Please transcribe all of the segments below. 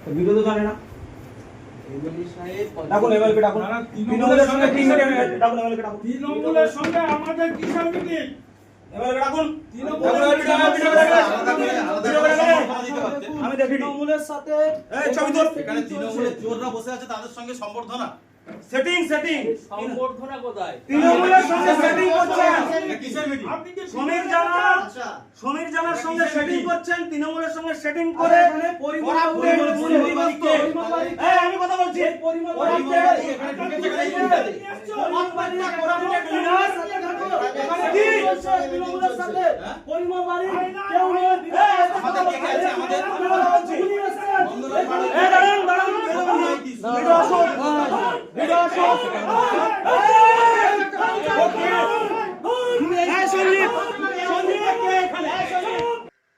Video তো জানে না। এমএলএ সাহেব ডাকুন এমএলএ ডাকুন। তৃণমূলের সঙ্গে কি মিটিং? ডাকুন এমএলএ ডাকুন। তৃণমূলের সঙ্গে আমাদের কিসের মিটিং? এমএলএ ডাকুন। আমি দেখি তৃণমূলের সাথে এই ছবি তোল। এখানে তৃণমূলের চোররা বসে আছে, তাদের সঙ্গে সম্বর্ধনা। সেটিং সম্বর্ধনা কোথায়? তৃণমূলের সঙ্গে সেটিং করছেন। এটা কিসের মিটিং? আপনি কি সমীর জানার সঙ্গে সেটিং করছেন, তৃণমূলের সঙ্গে সেটিং করে এই আমি কথা বলছি। তৃণমূলের সাথে পরিমল বাড়ি কেউ আমাদের কে কে আছে? আমাদের এই দাঁড়ান দাঁড়ান ভিডিও আসুন ভিডিও আসুন। এই সন্দীপ কে এখানে?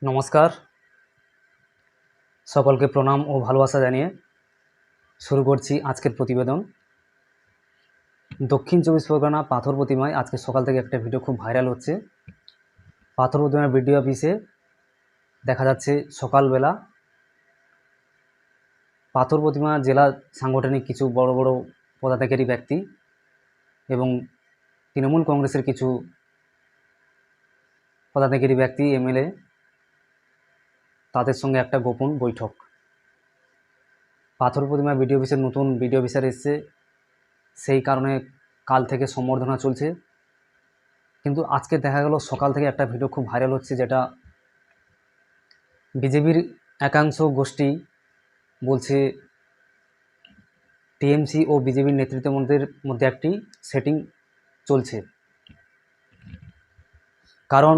নমস্কার, সকলকে প্রণাম ও ভালোবাসা জানিয়ে শুরু করছি আজকের প্রতিবেদন। দক্ষিণ চব্বিশ পরগনা পাথর প্রতিমায় আজকে সকাল থেকে একটা ভিডিও খুব ভাইরাল হচ্ছে। পাথর প্রতিমার ভিডিও অফিসে দেখা যাচ্ছে সকালবেলা পাথর প্রতিমা জেলা সাংগঠনিক কিছু বড় বড় পদাধিকারী ব্যক্তি এবং তৃণমূল কংগ্রেসের কিছু পদাধিকারী ব্যক্তি এমএলএ তাদের সঙ্গে একটা গোপন বৈঠক। পাথর প্রতিমা বিডিও অফিসের নতুন বিডিও অফিসার এসছে, সেই কারণে কাল থেকে সম্বর্ধনা চলছে। কিন্তু আজকে দেখা গেল সকাল থেকে একটা ভিডিও খুব ভাইরাল হচ্ছে, যেটা বিজেপির একাংশ গোষ্ঠী বলছে টিএমসি ও বিজেপির নেতৃত্বের মধ্যে একটি সেটিং চলছে। কারণ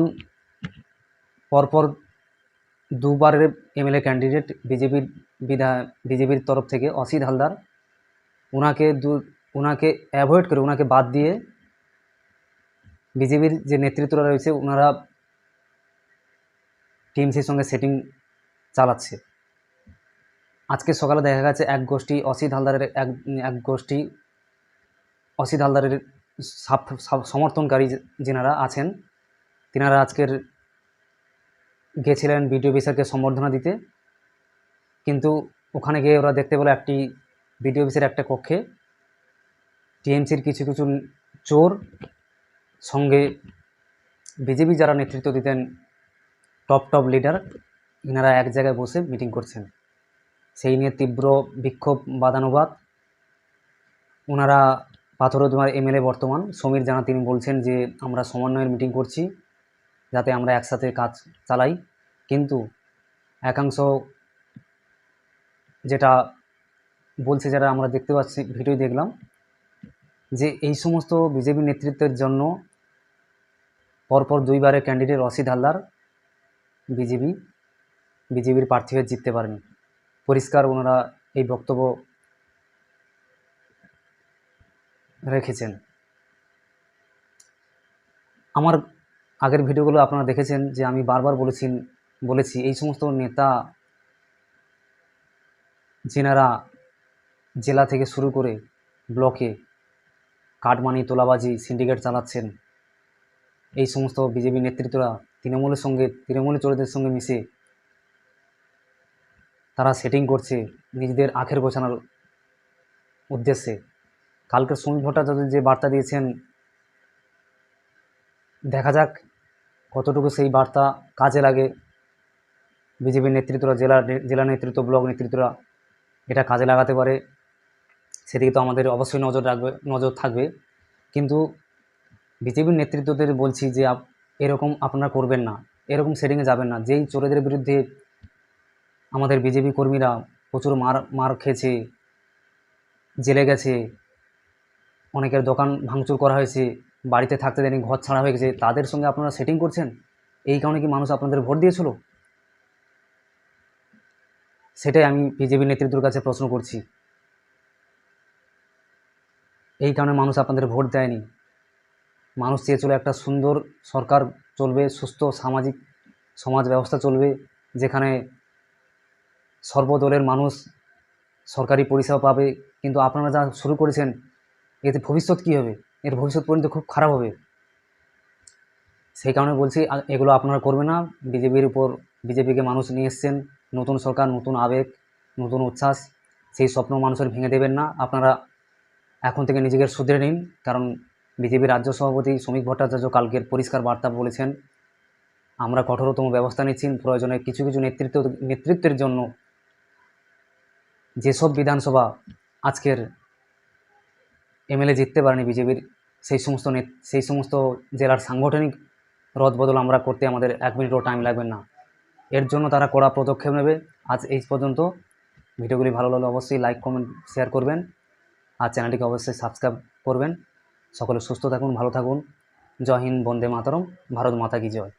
পরপর দুবারের এমএলএ ক্যান্ডিডেট বিজেপির তরফ থেকে অসিত হালদার ওনাকে অ্যাভয়েড করে, ওনাকে বাদ দিয়ে বিজেপির যে নেতৃত্বরা রয়েছে ওনারা টিএমসির সঙ্গে সেটিং চালাচ্ছে। আজকে সকালে দেখা গেছে এক গোষ্ঠী অসিত হালদারের সমর্থনকারী যেনারা আছেন, তিনারা আজকের গেছিলেন বিডিও অফিসারকে সম্বর্ধনা দিতে। কিন্তু ওখানে গিয়ে ওরা দেখতে পেল একটি বিডিও অফিসের একটা কক্ষে টিএমসির কিছু কিছু চোর সঙ্গে বিজেপি যারা নেতৃত্ব দিতেন টপ লিডার, ইনারা এক জায়গায় বসে মিটিং করছেন। সেই নিয়ে তীব্র বিক্ষোভ বাদানুবাদ। ওনারা পাথরপ্রতিমার এমএলএ বর্তমান সমীর জানা, তিনি বলছেন যে আমরা সমন্বয়ের মিটিং করছি যাতে আমরা একসাথে কাজ চালাই। কিন্তু একাংশ যেটা বলছে, যারা আমরা দেখতে পাচ্ছি ভিডিও দেখলাম, যে এই সমস্ত বিজেপি নেতৃত্বের জন্য পরপর দুইবারের ক্যান্ডিডেট অসিত হালদার বিজেপির প্রার্থী হয়ে জিততে পারেনি। পরিষ্কার ওনারা এই বক্তব্য রেখেছেন। আমার আগের ভিডিওগুলো আপনারা দেখেছেন যে আমি বারবার বলেছি এই সমস্ত নেতা যেনারা জেলা থেকে শুরু করে ব্লকে কাটমানি তোলাবাজি সিন্ডিকেট চালাচ্ছেন, এই সমস্ত বিজেপি নেতৃত্বরা তৃণমূলের চোরদের সঙ্গে মিশে তারা সেটিং করছে নিজেদের আখের গোছানোর উদ্দেশ্যে। কালকে সমীর ভট্টাচার্য যে বার্তা দিয়েছেন, দেখা যাক কতটুকু সেই বার্তা কাজে লাগে। বিজেপির নেতৃত্বরা জেলা নেতৃত্ব, ব্লক নেতৃত্বরা এটা কাজে লাগাতে পারে, সেদিকে তো আমাদের অবশ্যই নজর থাকবে। কিন্তু বিজেপির নেতৃত্বদের বলছি যে এরকম আপনারা করবেন না, এরকম সেটিংয়ে যাবেন না। যেই চোরেদের বিরুদ্ধে আমাদের বিজেপি কর্মীরা প্রচুর মার খেয়েছে, জেলে গেছে, অনেকের দোকান ভাঙচুর করা হয়েছে, বাড়িতে থাকতে দেয়নি, ঘর ছাড়া হয়ে গেছে, তাদের সঙ্গে আপনারা সেটিং করছেন। এই কারণে কি মানুষ আপনাদের ভোট দিয়েছিল? সেটাই আমি বিজেপি নেতৃত্বের কাছে প্রশ্ন করছি। এই কারণে মানুষ আপনাদের ভোট দেয়নি। মানুষ চেয়েছিল একটা সুন্দর সরকার চলবে, সুস্থ সমাজ ব্যবস্থা চলবে, যেখানে সর্বদলের মানুষ সরকারি পরিষেবা পাবে। কিন্তু আপনারা যা শুরু করেছেন, এতে ভবিষ্যৎ কী হবে? এর ভবিষ্যৎ পর্যন্ত খুব খারাপ হবে। সেই কারণে বলছি এগুলো আপনারা করবেন না। বিজেপিকে মানুষ নিয়ে এসছেন, নতুন সরকার, নতুন আবেগ, নতুন উচ্ছ্বাস, সেই স্বপ্ন মানুষের ভেঙে দেবেন না। আপনারা এখন থেকে নিজেকে শুধরে নিন, কারণ বিজেপির রাজ্য সভাপতি শ্রমিক ভট্টাচার্য কালকের পরিষ্কার বার্তা বলেছেন, আমরা কঠোরতম ব্যবস্থা নিচ্ছি। প্রয়োজনে কিছু কিছু নেতৃত্বের জন্য যেসব বিধানসভা আজকের এমএলএ জিততে পারেনি বিজেপির, সেই সমস্ত জেলার সাংগঠনিক রদবদল আমরা করতে আমাদের 1 মিনিটও টাইম লাগবে না। এর জন্য তারা কড়া পদক্ষেপ নেবে। আজ এই পর্যন্ত। ভিডিওগুলি ভালো লাগলে অবশ্যই লাইক, কমেন্ট, শেয়ার করবেন আর চ্যানেলটিকে অবশ্যই সাবস্ক্রাইব করবেন। সকলে সুস্থ থাকুন, ভালো থাকুন। জয় হিন্দ, বন্দে মাতরম, ভারত মাতা কি জয়।